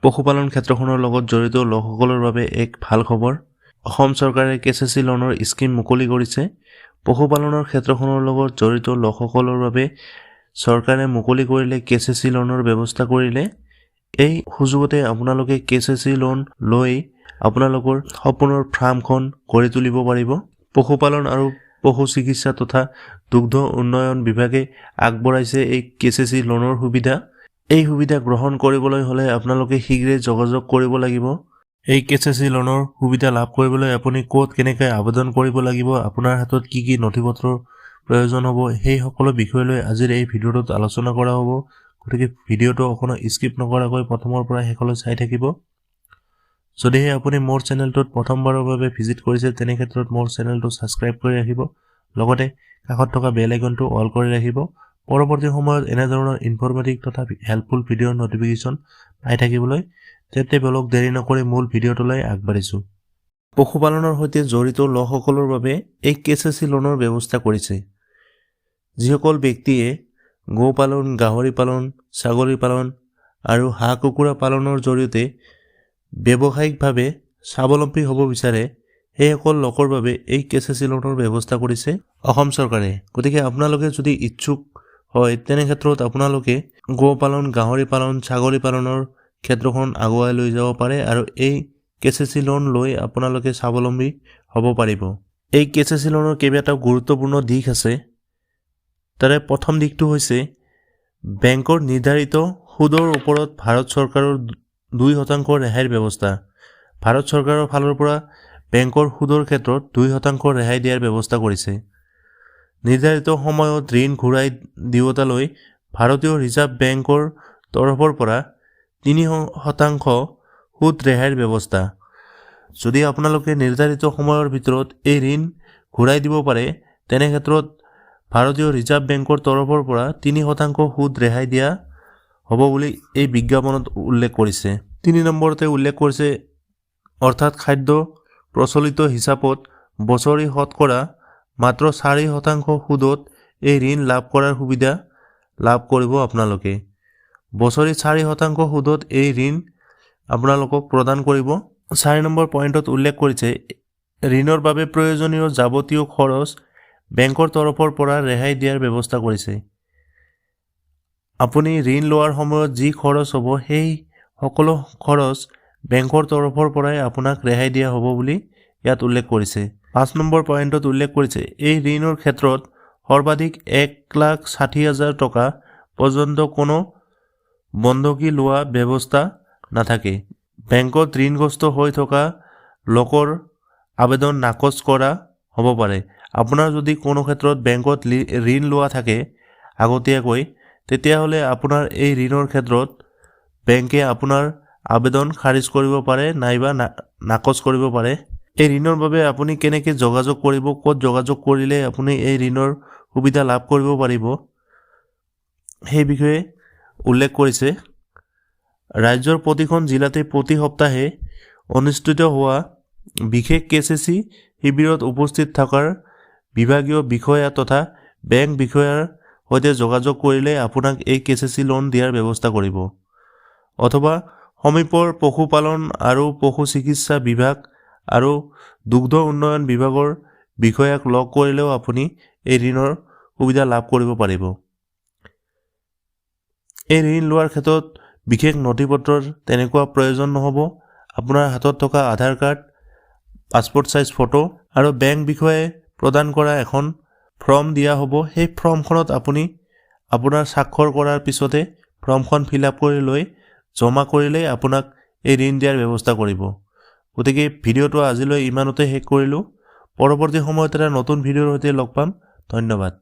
পশুপালন ক্ষেত্ৰখনৰ লগত জড়িত লোকসকলৰ বাবে এক ভাল খবৰ। অসম চৰকাৰে কেচিচি লোনৰ স্কিম মুকলি কৰিছে। পশুপালনৰ ক্ষেত্ৰখনৰ লগত জড়িত লোকসকলৰ বাবে চৰকাৰে মুকলি কৰিলে কেচিচি লোনৰ ব্যৱস্থা কৰিলে। এই সুযোগতে আপোনালোকে কেচিচি লোন লৈ আপোনালোকৰ সপোনৰ ফাৰ্মখন গঢ়ি তুলিব পাৰিব। পশুপালন আৰু পশু চিকিৎসা তথা দুগ্ধ উন্নয়ন বিভাগে আগবঢ়াইছে এই কেচিচি লোনৰ সুবিধা। এই সুবিধা গ্ৰহণ কৰিবলৈ হ'লে আপোনালোকে শীঘ্ৰে যোগাযোগ কৰিব লাগিব। এই কেচিচি লোনৰ সুবিধা লাভ কৰিবলৈ আপুনি ক'ত কেনেকৈ আবেদন কৰিব লাগিব, আপোনাৰ হাতত কি কি নথিপত্ৰৰ প্ৰয়োজন হ'ব, সেই সকলো বিষয় লৈ আজিৰ এই ভিডিঅ'টোত আলোচনা কৰা হ'ব। গতিকে ভিডিঅ'টো অকণো স্কিপ নকৰাকৈ প্ৰথমৰ পৰা শেষলৈ চাই থাকিব। যদিহে আপুনি মোৰ চেনেলটোত প্ৰথমবাৰৰ বাবে ভিজিট কৰিছে তেনে ক্ষেত্ৰত মোৰ চেনেলটো ছাবস্ক্ৰাইব কৰি ৰাখিব। লগতে কাষত থকা বেল আইকনটো অল কৰি ৰাখিব। পৰৱৰ্তী সময়ত এনেধৰণৰ ইনফৰমেটিভ তথা হেল্পফুল ভিডিঅ'ৰ নটিফিকেশ্যন পাই থাকিবলৈ। তেন্তে বলক দেৰি নকৰি মূল ভিডিঅ'টোলৈ আগবাঢ়িছোঁ। পশুপালনৰ সৈতে জড়িত লোকসকলৰ বাবে এই কেচিচি লোনৰ ব্যৱস্থা কৰিছে। যিসকল ব্যক্তিয়ে গো পালন, গাহৰি পালন, ছাগলী পালন আৰু হাঁহ কুকুৰা পালনৰ জৰিয়তে ব্যৱসায়িকভাৱে স্বাৱলম্বী হ'ব বিচাৰে সেইসকল লোকৰ বাবে এই কেচিচি লোনৰ ব্যৱস্থা কৰিছে অসম চৰকাৰে। গতিকে আপোনালোকে যদি ইচ্ছুক হয় তেনে ক্ষেত্ৰত আপোনালোকে গো পালন, গাহৰি পালন, ছাগলী পালনৰ ক্ষেত্ৰখন আগুৱাই লৈ যাব পাৰে আৰু এই কেচিচি লোন লৈ আপোনালোকে স্বাৱলম্বী হ'ব পাৰিব। এই কেচিচি লোনৰ কেইবাটাও গুৰুত্বপূৰ্ণ দিশ আছে। তাৰে প্ৰথম দিশটো হৈছে বেংকৰ নিৰ্ধাৰিত সুদৰ ওপৰত ভাৰত চৰকাৰৰ 2% ৰেহাইৰ ব্যৱস্থা। ভাৰত চৰকাৰৰ ফালৰ পৰা বেংকৰ সুদৰ ক্ষেত্ৰত 2% ৰেহাই দিয়াৰ ব্যৱস্থা কৰিছে। নিৰ্ধাৰিত সময়ত ঋণ ঘূৰাই দিওঁতালৈ ভাৰতীয় ৰিজাৰ্ভ বেংকৰ তৰফৰ পৰা 3% সুদ ৰেহাইৰ ব্যৱস্থা। যদি আপোনালোকে নিৰ্ধাৰিত সময়ৰ ভিতৰত এই ঋণ ঘূৰাই দিব পাৰে তেনে ক্ষেত্ৰত ভাৰতীয় ৰিজাৰ্ভ বেংকৰ তৰফৰ পৰা 3% সুদ ৰেহাই দিয়া হ'ব বুলি এই বিজ্ঞাপনত উল্লেখ কৰিছে। 3 নম্বৰতে উল্লেখ কৰিছে অৰ্থাৎ খাদ্য প্ৰচলিত হিচাপত বছৰি শতকৰা মাত্ৰ 4% সুদত এই ঋণ লাভ কৰাৰ সুবিধা লাভ কৰিব আপোনালোকে। বছৰি 4% সুদত এই ঋণ আপোনালোকক প্ৰদান কৰিব। 4 নম্বৰ পইণ্টত উল্লেখ কৰিছে ঋণৰ বাবে প্ৰয়োজনীয় যাৱতীয় খৰচ বেংকৰ তৰফৰ পৰা ৰেহাই দিয়াৰ ব্যৱস্থা কৰিছে। আপুনি ঋণ লোৱাৰ সময়ত যি খৰচ হ'ব সেই সকলো খৰচ বেংকৰ তৰফৰ পৰাই আপোনাক ৰেহাই দিয়া হ'ব বুলি ইয়াত উল্লেখ কৰিছে। 5 নম্বৰ পইণ্টত উল্লেখ কৰিছে এই ঋণৰ ক্ষেত্ৰত সৰ্বাধিক 1,60,000 টকা পৰ্যন্ত কোনো বন্ধকী লোৱা ব্যৱস্থা নাথাকে। বেংকত ঋণগ্ৰস্ত হৈ থকা লোকৰ আবেদন নাকচ কৰা হ'ব পাৰে। আপোনাৰ যদি কোনো ক্ষেত্ৰত বেংকত ঋণ লোৱা থাকে আগতীয়াকৈ তেতিয়াহ'লে আপোনাৰ এই ঋণৰ ক্ষেত্ৰত বেংকে আপোনাৰ আবেদন খাৰিজ কৰিব পাৰে নাইবা নাকচ কৰিব পাৰে। এই ঋণৰ বাবে আপুনি কেনেকৈ যোগাযোগ কৰিব, ক'ত যোগাযোগ কৰিলে আপুনি এই ঋণৰ সুবিধা লাভ কৰিব পাৰিব সেই বিষয়ে উল্লেখ কৰিছে। ৰাজ্যৰ প্ৰতিখন জিলাতে প্ৰতি সপ্তাহে অনুষ্ঠিত হোৱা বিশেষ কেচিচি শিবিৰত উপস্থিত থকাৰ বিভাগীয় বিষয়া তথা বেংক বিষয়াৰ সৈতে যোগাযোগ কৰিলে আপোনাক এই কেচিচি লোন দিয়াৰ ব্যৱস্থা কৰিব। অথবা সমীপৰ পশুপালন আৰু পশু চিকিৎসা বিভাগ আৰু দুগ্ধ উন্নয়ন বিভাগৰ বিষয়াক লগ কৰিলেও আপুনি এই ঋণৰ সুবিধা লাভ কৰিব পাৰিব। এই ঋণ লোৱাৰ ক্ষেত্ৰত বিশেষ নথিপত্ৰৰ তেনেকুৱা প্ৰয়োজন নহ'ব। আপোনাৰ হাতত থকা আধাৰ কাৰ্ড, পাছপোৰ্ট চাইজ ফটো আৰু বেংক বিষয়াই প্ৰদান কৰা এখন ফৰ্ম দিয়া হ'ব। সেই ফৰ্মখনত আপুনি আপোনাৰ স্বাক্ষৰ কৰাৰ পিছতে ফৰ্মখন ফিল আপ কৰি লৈ জমা কৰিলেই আপোনাক এই ঋণ দিয়াৰ ব্যৱস্থা কৰিব। গতিকে ভিডিঅ'টো আজিলৈ ইমানতে শেষ কৰিলোঁ। পৰৱৰ্তী সময়ত এটা নতুন ভিডিঅ'ৰ সৈতে লগ পাম। ধন্যবাদ।